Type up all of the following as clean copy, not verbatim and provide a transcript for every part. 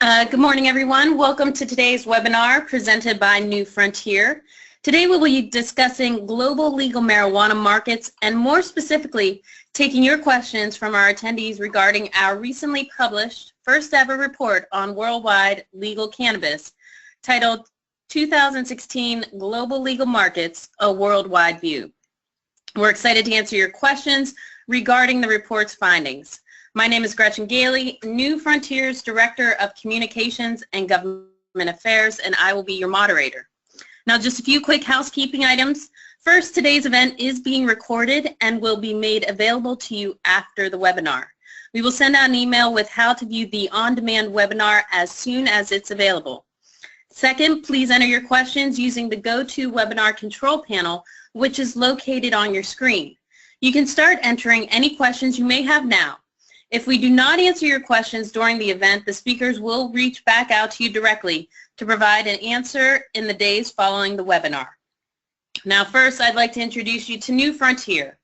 Good morning, everyone. Welcome to today's webinar presented by New Frontier. Today we will be discussing global legal marijuana markets and more specifically taking your questions from our attendees regarding our recently published first ever report on worldwide legal cannabis titled 2016 Global Legal Markets, a Worldwide View. We're excited to answer your questions regarding the report's findings. My name is Gretchen Gailey, New Frontier's Director of Communications and Government Affairs, and I will be your moderator. Now, just a few quick housekeeping items. First, today's event is being recorded and will be made available to you after the webinar. We will send out an email with how to view the on-demand webinar as soon as it's available. Second, please enter your questions using the GoToWebinar control panel, which is located on your screen. You can start entering any questions you may have now. If we do not answer your questions during the event, the speakers will reach back out to you directly to provide an answer in the days following the webinar. Now first, I'd like to introduce you to New Frontier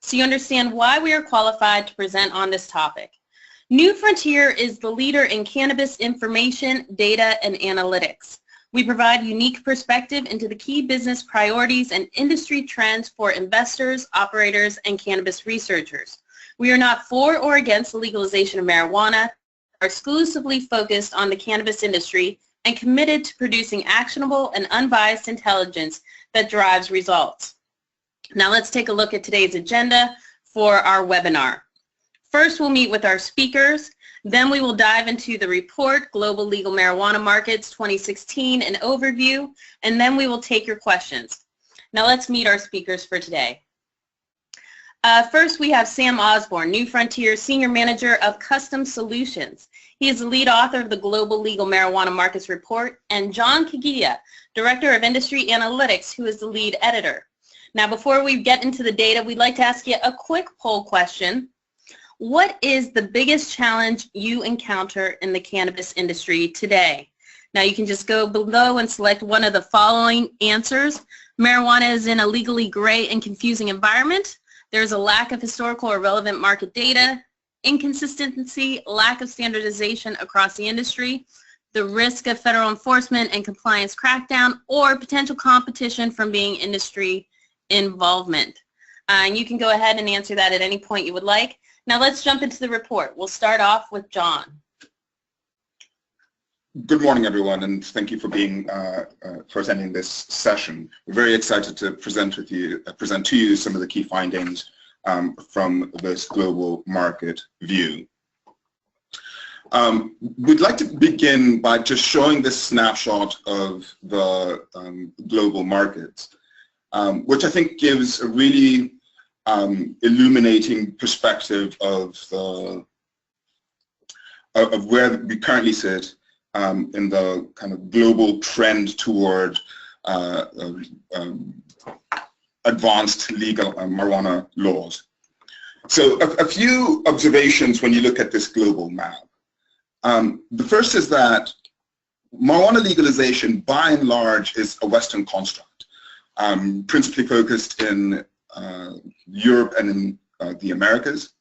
so you understand why we are qualified to present on this topic. New Frontier is the leader in cannabis information, data, and analytics. We provide unique perspective into the key business priorities and industry trends for investors, operators, and cannabis researchers. We are not for or against the legalization of marijuana, are exclusively focused on the cannabis industry and committed to producing actionable and unbiased intelligence that drives results. Now let's take a look at today's agenda for our webinar. First, we'll meet with our speakers. Then we will dive into the report, Global Legal Marijuana Markets 2016, an overview, and then we will take your questions. Now let's meet our speakers for today. First, we have Sam Osborn, New Frontier Senior Manager of Custom Solutions. He is the lead author of the Global Legal Marijuana Markets Report, and John Kagia, Director of Industry Analytics, who is the lead editor. Now, before we get into the data, we'd like to ask you a quick poll question. What is the biggest challenge you encounter in the cannabis industry today? Now, you can just go below and select one of the following answers. Marijuana is in a legally gray and confusing environment. There's a lack of historical or relevant market data, inconsistency, lack of standardization across the industry, the risk of federal enforcement and compliance crackdown, or potential competition from being industry involvement. And you can go ahead and answer that at any point you would like. Now let's jump into the report. We'll start off with John. Good morning, everyone, and thank you for attending this session. We're very excited to present to you some of the key findings from this global market view. We'd like to begin by just showing this snapshot of the global markets, which I think gives a really illuminating perspective of where we currently sit in the kind of global trend toward advanced legal marijuana laws. So a few observations when you look at this global map. The first is that marijuana legalization, by and large, is a Western construct, principally focused in Europe and in the Americas,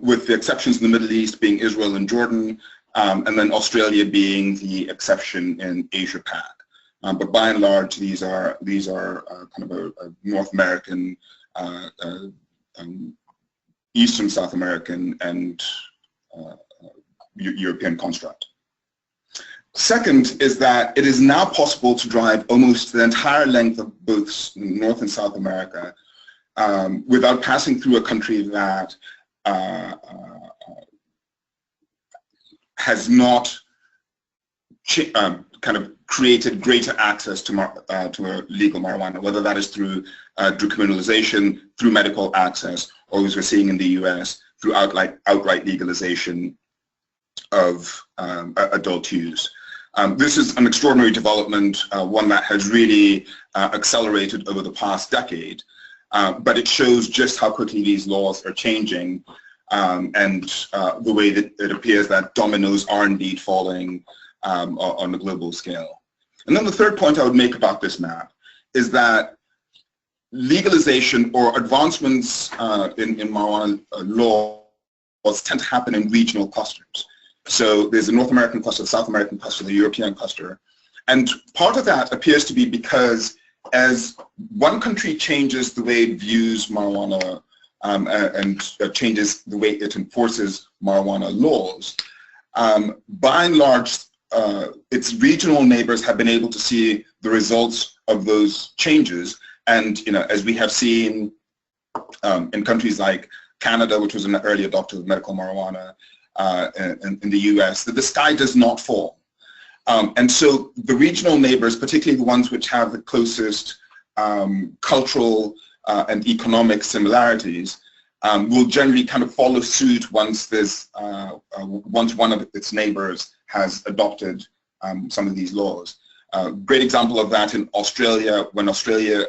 with the exceptions in the Middle East being Israel and Jordan, and then Australia being the exception in Asia-Pac. But by and large, these are kind of a North American, Eastern South American, and European construct. Second is that it is now possible to drive almost the entire length of both North and South America without passing through a country that has not kind of created greater access to legal marijuana, whether that is through criminalization, through medical access, or as we're seeing in the US, through outright legalization of adult use. This is an extraordinary development, one that has really accelerated over the past decade, but it shows just how quickly these laws are changing and the way that it appears that dominoes are indeed falling on a global scale. And then the third point I would make about this map is that legalization or advancements in marijuana laws tend to happen in regional clusters. So there's a North American cluster, the South American cluster, the European cluster. And part of that appears to be because as one country changes the way it views marijuana and changes the way it enforces marijuana laws, by and large, its regional neighbors have been able to see the results of those changes. And as we have seen in countries like Canada, which was an early adopter of medical marijuana, in the US, that the sky does not fall. And so the regional neighbors, particularly the ones which have the closest cultural and economic similarities, will generally kind of follow suit once there's once one of its neighbors has adopted some of these laws. Great example of that in Australia, when Australia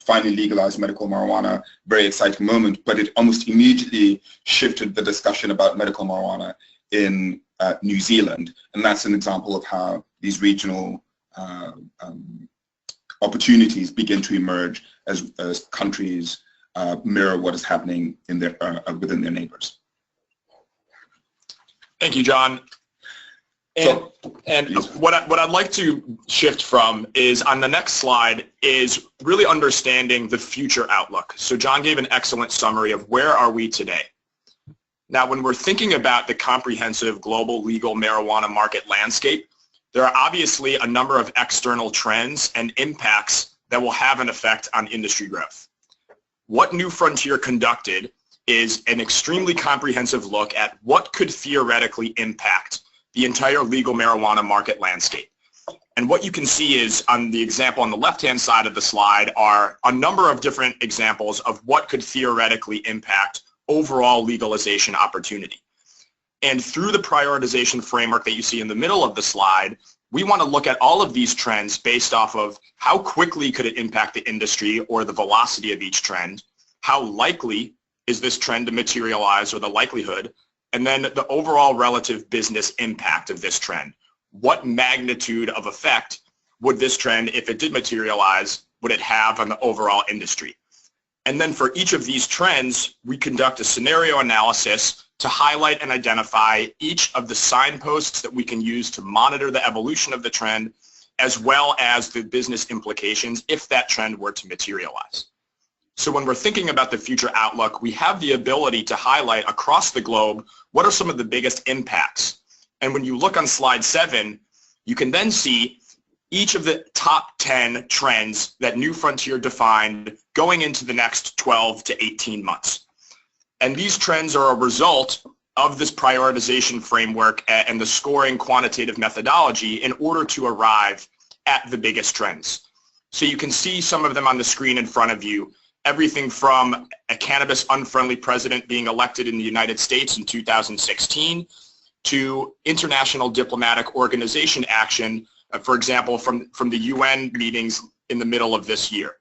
finally legalized medical marijuana, very exciting moment, but it almost immediately shifted the discussion about medical marijuana in New Zealand, and that's an example of how these regional opportunities begin to emerge as countries mirror what is happening in their, within their neighbors. Thank you, John. And what I'd like to shift from is on the next slide is really understanding the future outlook. So John gave an excellent summary of where are we today. Now, when we're thinking about the comprehensive global legal marijuana market landscape, there are obviously a number of external trends and impacts that will have an effect on industry growth. What New Frontier conducted is an extremely comprehensive look at what could theoretically impact the entire legal marijuana market landscape. And what you can see is on the example on the left-hand side of the slide are a number of different examples of what could theoretically impact overall legalization opportunity. And through the prioritization framework that you see in the middle of the slide, we want to look at all of these trends based off of how quickly could it impact the industry or the velocity of each trend, how likely is this trend to materialize or the likelihood, and then the overall relative business impact of this trend. What magnitude of effect would this trend, if it did materialize, would it have on the overall industry? And then for each of these trends, we conduct a scenario analysis to highlight and identify each of the signposts that we can use to monitor the evolution of the trend, as well as the business implications if that trend were to materialize. So when we're thinking about the future outlook, we have the ability to highlight across the globe what are some of the biggest impacts. And when you look on slide 7, you can then see each of the top 10 trends that New Frontier defined going into the next 12 to 18 months. And these trends are a result of this prioritization framework and the scoring quantitative methodology in order to arrive at the biggest trends. So you can see some of them on the screen in front of you. Everything from a cannabis unfriendly president being elected in the United States in 2016 to international diplomatic organization action, for example, from the UN meetings in the middle of this year.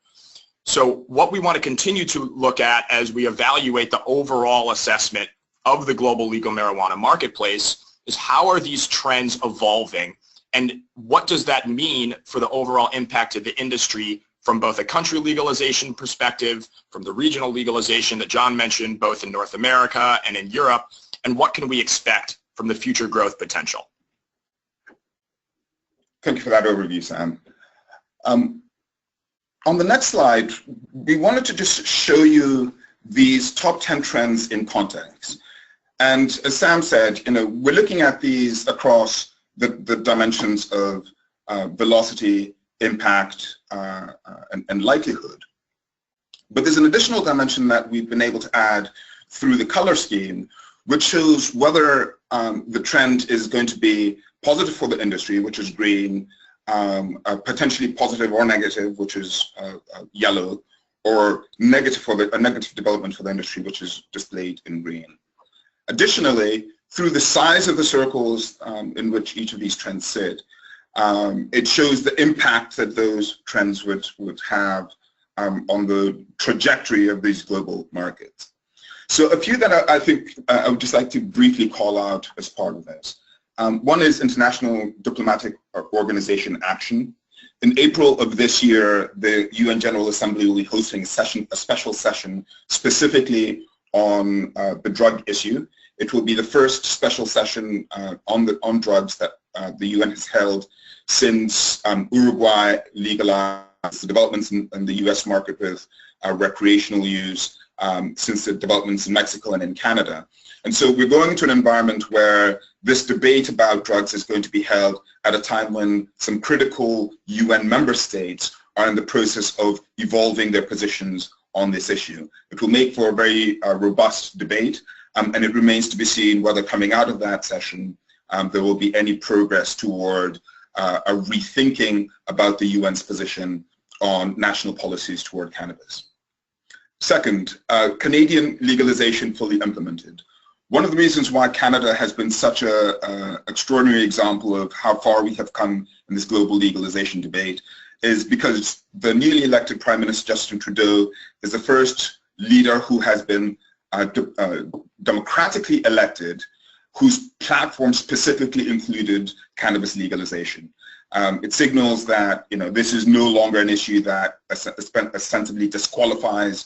So what we want to continue to look at as we evaluate the overall assessment of the global legal marijuana marketplace is how are these trends evolving and what does that mean for the overall impact of the industry from both a country legalization perspective, from the regional legalization that John mentioned, both in North America and in Europe, and what can we expect from the future growth potential? Thank you for that overview, Sam. On the next slide, we wanted to just show you these top 10 trends in context. And as Sam said, we're looking at these across the dimensions of velocity, impact, and likelihood. But there's an additional dimension that we've been able to add through the color scheme, which shows whether the trend is going to be positive for the industry, which is green, potentially positive or negative, which is yellow, or negative for a negative development for the industry, which is displayed in green. Additionally, through the size of the circles in which each of these trends sit, it shows the impact that those trends would have on the trajectory of these global markets. So a few that I think I would just like to briefly call out as part of this. One is international diplomatic organization action. In April of this year, the UN General Assembly will be hosting a special session specifically on the drug issue. It will be the first special session on drugs that the UN has held since Uruguay legalized the developments in the US market with recreational use, since the developments in Mexico and in Canada. And so we're going into an environment where this debate about drugs is going to be held at a time when some critical UN member states are in the process of evolving their positions on this issue. It will make for a very robust debate, and it remains to be seen whether coming out of that session there will be any progress toward a rethinking about the UN's position on national policies toward cannabis. Second, Canadian legalization fully implemented. One of the reasons why Canada has been such an extraordinary example of how far we have come in this global legalization debate is because the newly elected Prime Minister Justin Trudeau is the first leader who has been democratically elected whose platform specifically included cannabis legalization. It signals that this is no longer an issue that ostensibly disqualifies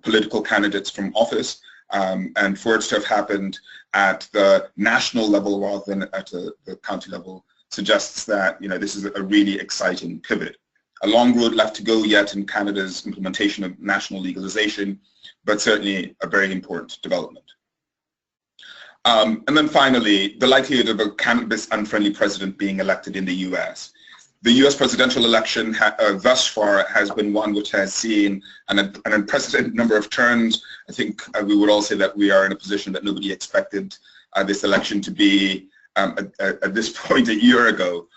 political candidates from office, and for it to have happened at the national level rather than at the county level suggests that this is a really exciting pivot. A long road left to go yet in Canada's implementation of national legalization, but certainly a very important development. And then finally, the likelihood of a cannabis-unfriendly president being elected in the US. The US presidential election thus far has been one which has seen an unprecedented number of turns. I think we would all say that we are in a position that nobody expected this election to be at this point a year ago.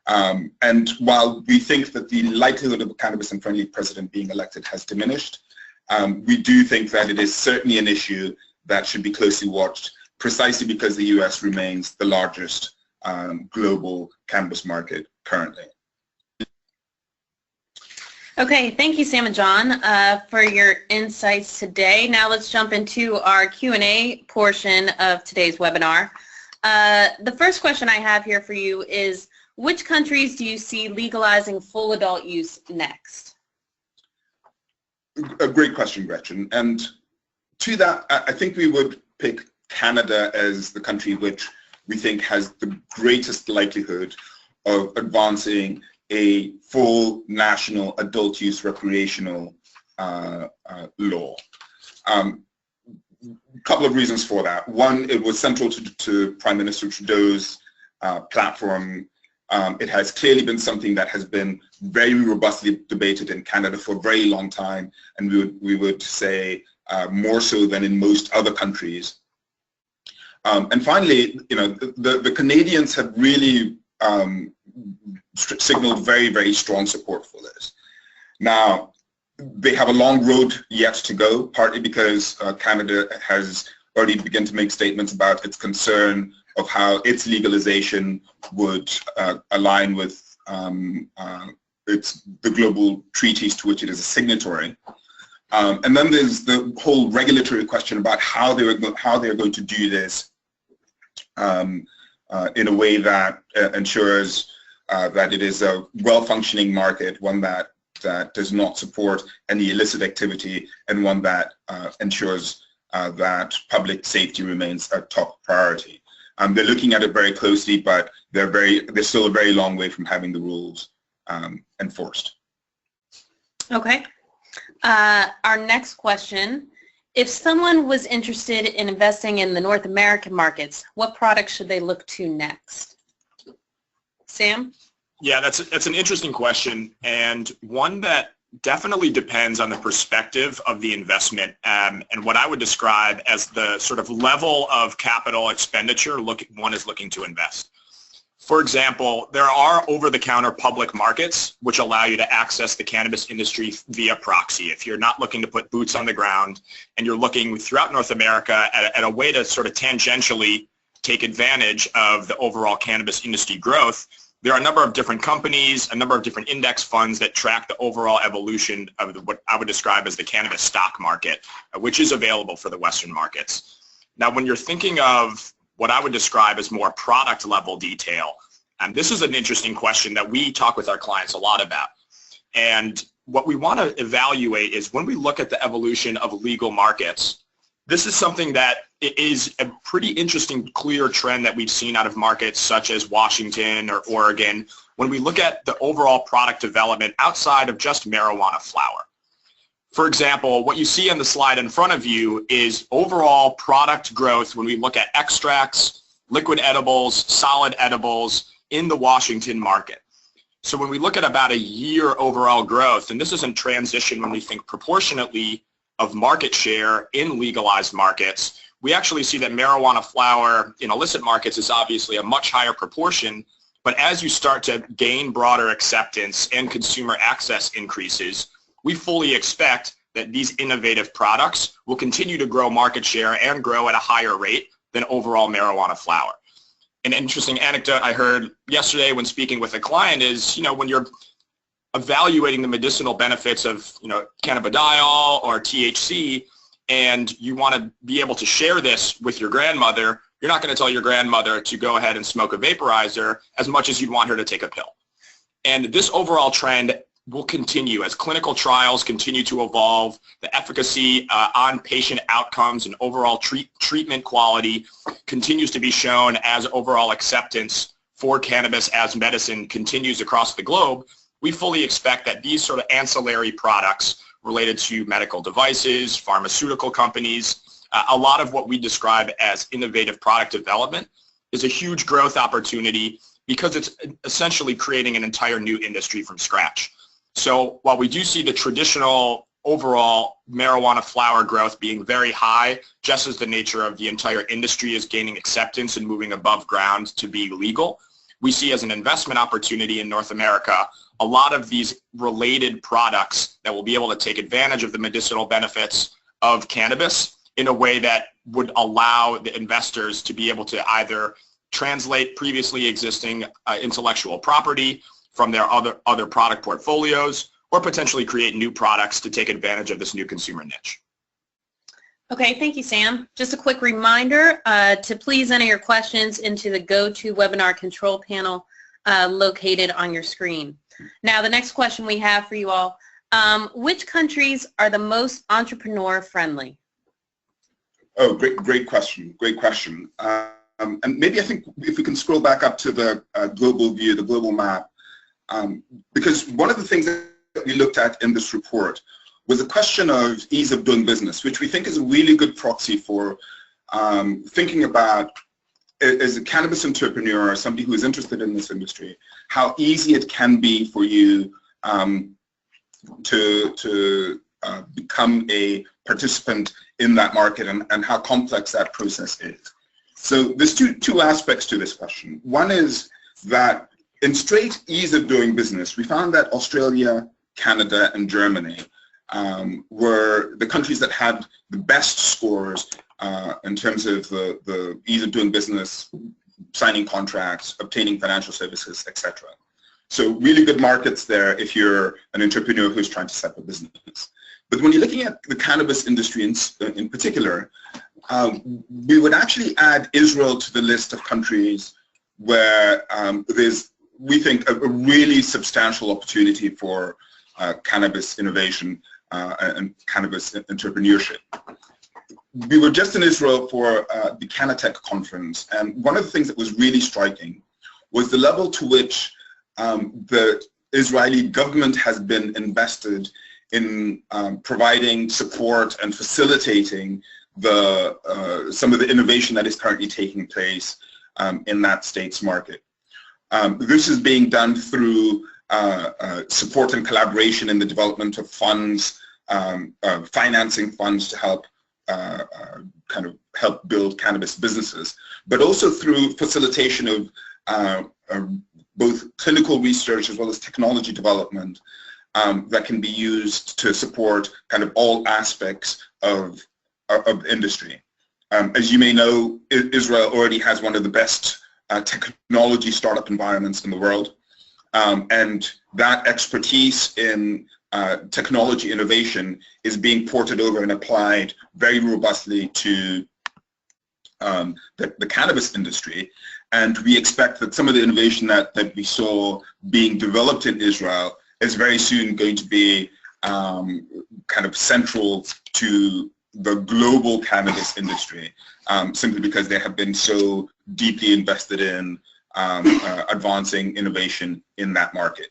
And while we think that the likelihood of a cannabis-unfriendly president being elected has diminished, we do think that it is certainly an issue that should be closely watched, precisely because the US remains the largest global cannabis market currently. Okay, thank you, Sam and John, for your insights today. Now let's jump into our Q&A portion of today's webinar. The first question I have here for you is, which countries do you see legalizing full adult use next? A great question, Gretchen. And to that, I think we would pick Canada as the country which we think has the greatest likelihood of advancing a full national adult use recreational law. A couple of reasons for that. One, it was central to Prime Minister Trudeau's platform. It has clearly been something that has been very robustly debated in Canada for a very long time, and we would say more so than in most other countries. And finally, the Canadians have really signaled very, very strong support for this. Now, they have a long road yet to go, partly because Canada has already begun to make statements about its concern of how its legalization would align with the global treaties to which it is a signatory. And then there's the whole regulatory question about how they're going to do this in a way that ensures that it is a well-functioning market, one that does not support any illicit activity, and one that ensures that public safety remains a top priority. They're looking at it very closely, but they're still a very long way from having the rules enforced. Okay. Our next question. If someone was interested in investing in the North American markets, what products should they look to next? Sam? Yeah, that's an interesting question, and one that definitely depends on the perspective of the investment and what I would describe as the sort of level of capital expenditure one is looking to invest. For example, there are over-the-counter public markets which allow you to access the cannabis industry via proxy. If you're not looking to put boots on the ground and you're looking throughout North America at a way to sort of tangentially take advantage of the overall cannabis industry growth, there are a number of different companies, a number of different index funds that track the overall evolution of what I would describe as the cannabis stock market, which is available for the Western markets. Now, when you're thinking of what I would describe as more product level detail, and this is an interesting question that we talk with our clients a lot about. And what we want to evaluate is when we look at the evolution of legal markets, This is something that is a pretty interesting, clear trend that we've seen out of markets such as Washington or Oregon when we look at the overall product development outside of just marijuana flower. For example, what you see on the slide in front of you is overall product growth when we look at extracts, liquid edibles, solid edibles in the Washington market. So when we look at about a year overall growth, and this is in transition when we think proportionately of market share in legalized markets, we actually see that marijuana flower in illicit markets is obviously a much higher proportion, but as you start to gain broader acceptance and consumer access increases, we fully expect that these innovative products will continue to grow market share and grow at a higher rate than overall marijuana flower. An interesting anecdote I heard yesterday when speaking with a client is, when you're evaluating the medicinal benefits of, cannabidiol or THC, and you want to be able to share this with your grandmother, you're not going to tell your grandmother to go ahead and smoke a vaporizer as much as you'd want her to take a pill. And this overall trend will continue as clinical trials continue to evolve, the efficacy on patient outcomes and overall treatment quality continues to be shown as overall acceptance for cannabis as medicine continues across the globe. We fully expect that these sort of ancillary products related to medical devices, pharmaceutical companies, a lot of what we describe as innovative product development is a huge growth opportunity because it's essentially creating an entire new industry from scratch. So while we do see the traditional overall marijuana flower growth being very high, just as the nature of the entire industry is gaining acceptance and moving above ground to be legal, we see as an investment opportunity in North America a lot of these related products that will be able to take advantage of the medicinal benefits of cannabis in a way that would allow the investors to be able to either translate previously existing intellectual property from their other product portfolios or potentially create new products to take advantage of this new consumer niche. Okay, thank you, Sam. Just a quick reminder to please enter your questions into the GoToWebinar control panel located on your screen. Now, the next question we have for you all, which countries are the most entrepreneur-friendly? Oh, great question, great question. And maybe I think if we can scroll back up to the global view, the global map, because one of the things that we looked at in this report was a question of ease of doing business, which we think is a really good proxy for thinking about, as a cannabis entrepreneur or somebody who is interested in this industry, how easy it can be for you to become a participant in that market and how complex that process is. So there's two aspects to this question. One is that in straight ease of doing business, we found that Australia, Canada, and Germany were the countries that had the best scores in terms of the ease of doing business, signing contracts, obtaining financial services, etc. So really good markets there if you're an entrepreneur who's trying to set up a business. But when you're looking at the cannabis industry in particular, we would actually add Israel to the list of countries where there's, we think, a really substantial opportunity for cannabis innovation and cannabis entrepreneurship. We were just in Israel for the Canatech conference, and one of the things that was really striking was the level to which the Israeli government has been invested in providing support and facilitating some of the innovation that is currently taking place in that state's market. This is being done through support and collaboration in the development of funds, financing funds to help help build cannabis businesses, but also through facilitation of both clinical research as well as technology development that can be used to support all aspects of industry. As you may know, Israel already has one of the best technology startup environments in the world, and that expertise in technology innovation is being ported over and applied very robustly to the cannabis industry. And we expect that some of the innovation that we saw being developed in Israel is very soon going to be central to the global cannabis industry, simply because they have been so deeply invested in advancing innovation in that market.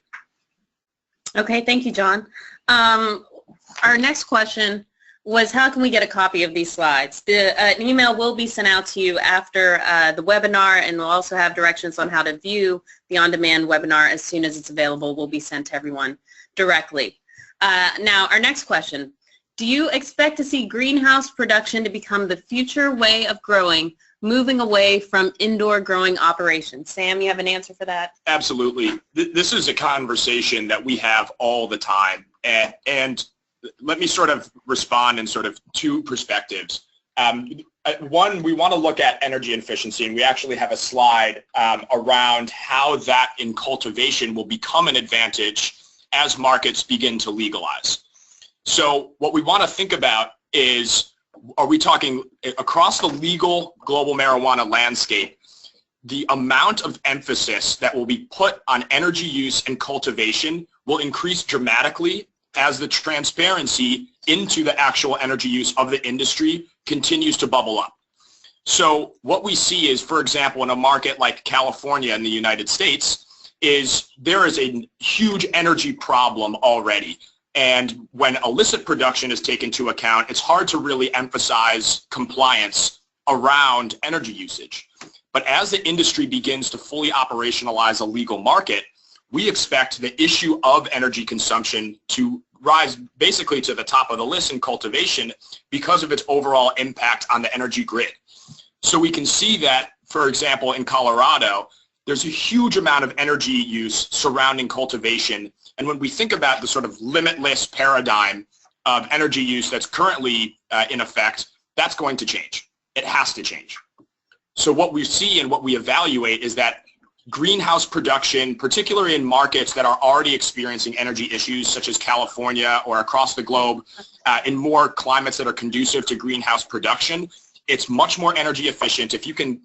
Okay, thank you, John. Our next question was, how can we get a copy of these slides? An email will be sent out to you after the webinar, and we'll also have directions on how to view the on-demand webinar as soon as it's available. Will be sent to everyone directly. Now, our next question. Do you expect to see greenhouse production to become the future way of growing, moving away from indoor growing operations? Sam, you have an answer for that? Absolutely. This is a conversation that we have all the time. And let me sort of respond in sort of two perspectives. One, we want to look at energy efficiency, and we actually have a slide around how that in cultivation will become an advantage as markets begin to legalize. So what we want to think about is, are we talking across the legal global marijuana landscape, the amount of emphasis that will be put on energy use and cultivation will increase dramatically as the transparency into the actual energy use of the industry continues to bubble up. So what we see is, for example, in a market like California in the United States, is there is a huge energy problem already. And when illicit production is taken into account, it's hard to really emphasize compliance around energy usage. But as the industry begins to fully operationalize a legal market, we expect the issue of energy consumption to rise basically to the top of the list in cultivation because of its overall impact on the energy grid. So we can see that, for example, in Colorado, there's a huge amount of energy use surrounding cultivation. And when we think about the sort of limitless paradigm of energy use that's currently in effect, that's going to change. It has to change. So what we see and what we evaluate is that greenhouse production, particularly in markets that are already experiencing energy issues such as California or across the globe, in more climates that are conducive to greenhouse production, it's much more energy efficient. If you can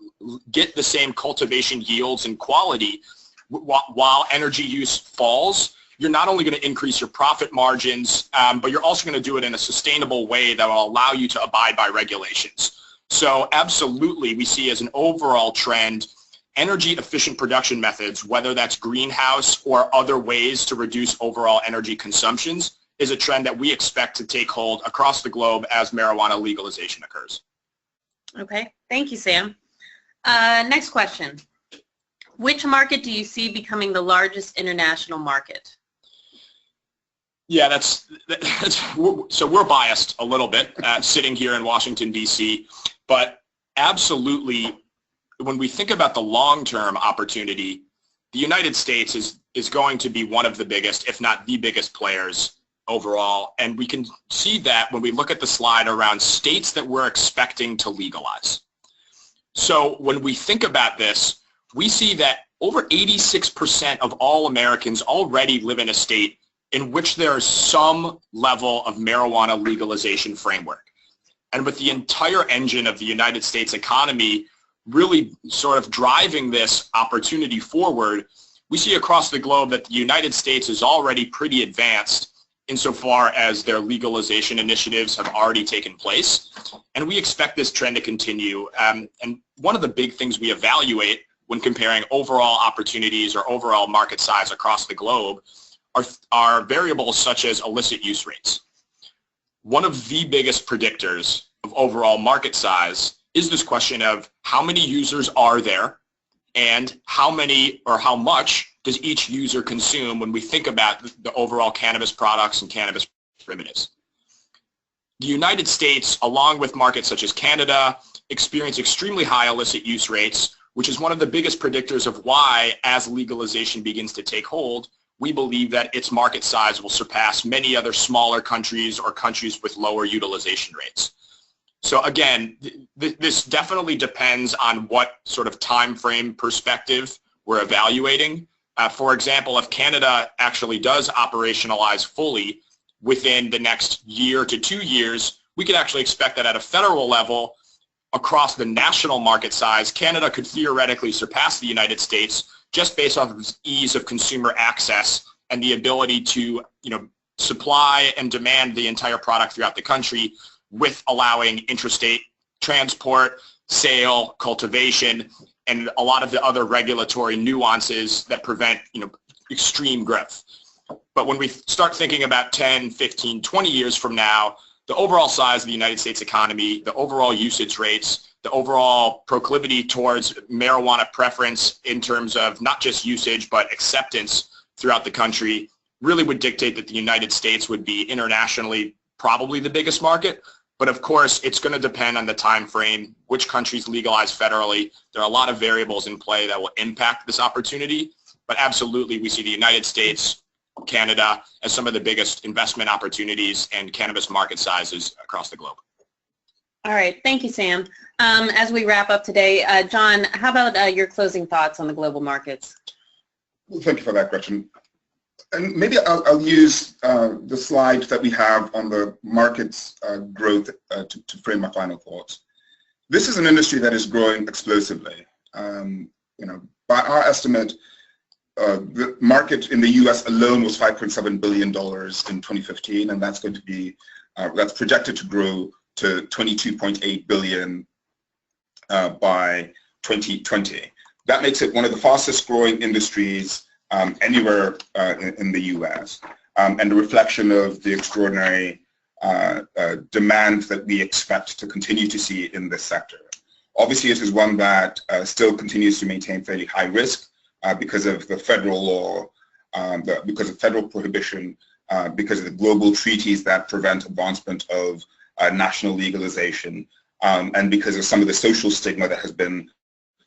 get the same cultivation yields and quality while energy use falls, you're not only going to increase your profit margins, but you're also going to do it in a sustainable way that will allow you to abide by regulations. So absolutely, we see as an overall trend, energy efficient production methods, whether that's greenhouse or other ways to reduce overall energy consumptions, is a trend that we expect to take hold across the globe as marijuana legalization occurs. Okay, thank you, Sam. Next question. Which market do you see becoming the largest international market? Yeah, so we're biased a little bit sitting here in Washington, D.C., but absolutely, when we think about the long-term opportunity, the United States is going to be one of the biggest, if not the biggest players overall. And we can see that when we look at the slide around states that we're expecting to legalize. So when we think about this, we see that over 86% of all Americans already live in a state in which there is some level of marijuana legalization framework. And with the entire engine of the United States economy really sort of driving this opportunity forward, we see across the globe that the United States is already pretty advanced insofar as their legalization initiatives have already taken place. And we expect this trend to continue. And one of the big things we evaluate when comparing overall opportunities or overall market size across the globe are variables such as illicit use rates. One of the biggest predictors of overall market size is this question of how many users are there and how many or how much does each user consume when we think about the overall cannabis products and cannabis primitives. The United States, along with markets such as Canada, experience extremely high illicit use rates, which is one of the biggest predictors of why, as legalization begins to take hold, we believe that its market size will surpass many other smaller countries or countries with lower utilization rates. So again, this definitely depends on what sort of time frame perspective we're evaluating. For example, if Canada actually does operationalize fully within the next year to 2 years, we could actually expect that at a federal level, across the national market size, Canada could theoretically surpass the United States just based off of its ease of consumer access and the ability to, supply and demand the entire product throughout the country, with allowing intrastate transport, sale, cultivation, and a lot of the other regulatory nuances that prevent, extreme growth. But when we start thinking about 10, 15, 20 years from now, the overall size of the United States economy, the overall usage rates, the overall proclivity towards marijuana preference in terms of not just usage but acceptance throughout the country really would dictate that the United States would be internationally probably the biggest market. But of course, it's going to depend on the time frame, which countries legalize federally. There are a lot of variables in play that will impact this opportunity. But absolutely, we see the United States, Canada as some of the biggest investment opportunities and cannabis market sizes across the globe. All right. Thank you, Sam. As we wrap up today, John, how about your closing thoughts on the global markets? Well, thank you for that question. And maybe I'll use the slide that we have on the markets growth to frame my final thoughts. This is an industry that is growing explosively. By our estimate, the market in the U.S. alone was $5.7 billion in 2015, and that's going to be that's projected to grow to $22.8 billion by 2020. That makes it one of the fastest growing industries anywhere in the U.S. And a reflection of the extraordinary demand that we expect to continue to see in this sector. Obviously, it is one that still continues to maintain fairly high risk because of the federal law, because of federal prohibition, because of the global treaties that prevent advancement of national legalization, and because of some of the social stigma that has been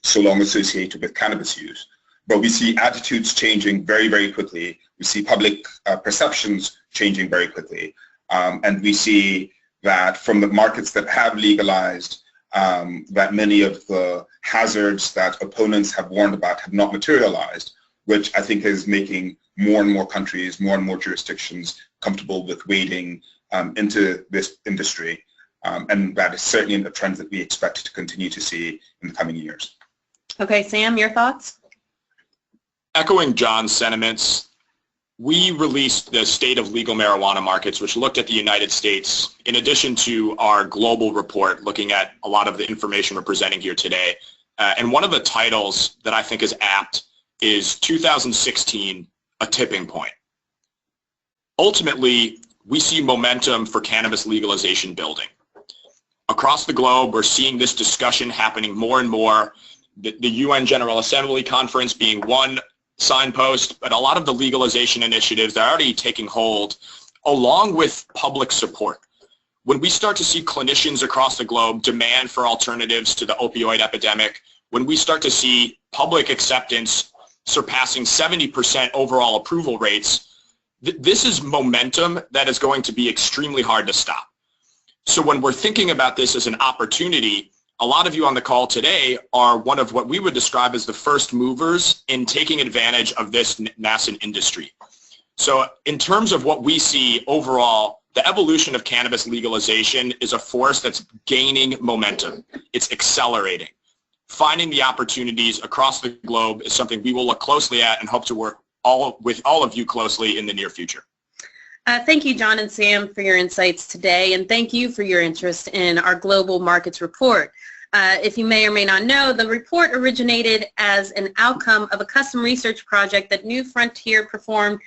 so long associated with cannabis use. But we see attitudes changing very, very quickly. We see public perceptions changing very quickly. And we see that from the markets that have legalized, that many of the hazards that opponents have warned about have not materialized, which I think is making more and more countries, more and more jurisdictions comfortable with wading into this industry. And that is certainly a trend that we expect to continue to see in the coming years. Okay, Sam, your thoughts? Echoing John's sentiments, we released the State of Legal Marijuana Markets, which looked at the United States, in addition to our global report, looking at a lot of the information we're presenting here today. And one of the titles that I think is apt is 2016, A Tipping Point. Ultimately, we see momentum for cannabis legalization building. Across the globe, we're seeing this discussion happening more and more. The UN General Assembly Conference being one signpost, but a lot of the legalization initiatives that are already taking hold, along with public support. When we start to see clinicians across the globe demand for alternatives to the opioid epidemic, when we start to see public acceptance surpassing 70% overall approval rates, this is momentum that is going to be extremely hard to stop. So when we're thinking about this as an opportunity, a lot of you on the call today are one of what we would describe as the first movers in taking advantage of this nascent industry. So in terms of what we see overall, the evolution of cannabis legalization is a force that's gaining momentum. It's accelerating. Finding the opportunities across the globe is something we will look closely at and hope to work with all of you closely in the near future. Thank you, John and Sam, for your insights today, and thank you for your interest in our Global Markets Report. If you may or may not know, the report originated as an outcome of a custom research project that New Frontier performed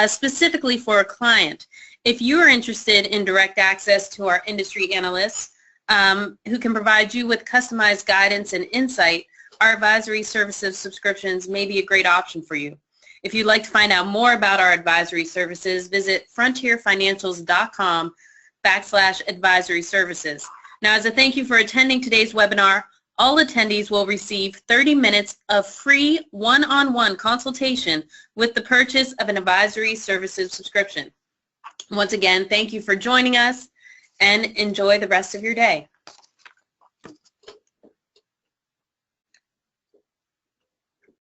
specifically for a client. If you are interested in direct access to our industry analysts who can provide you with customized guidance and insight, our advisory services subscriptions may be a great option for you. If you'd like to find out more about our advisory services, visit frontierfinancials.com/advisory services. Now, as a thank you for attending today's webinar, all attendees will receive 30 minutes of free one-on-one consultation with the purchase of an advisory services subscription. Once again, thank you for joining us and enjoy the rest of your day.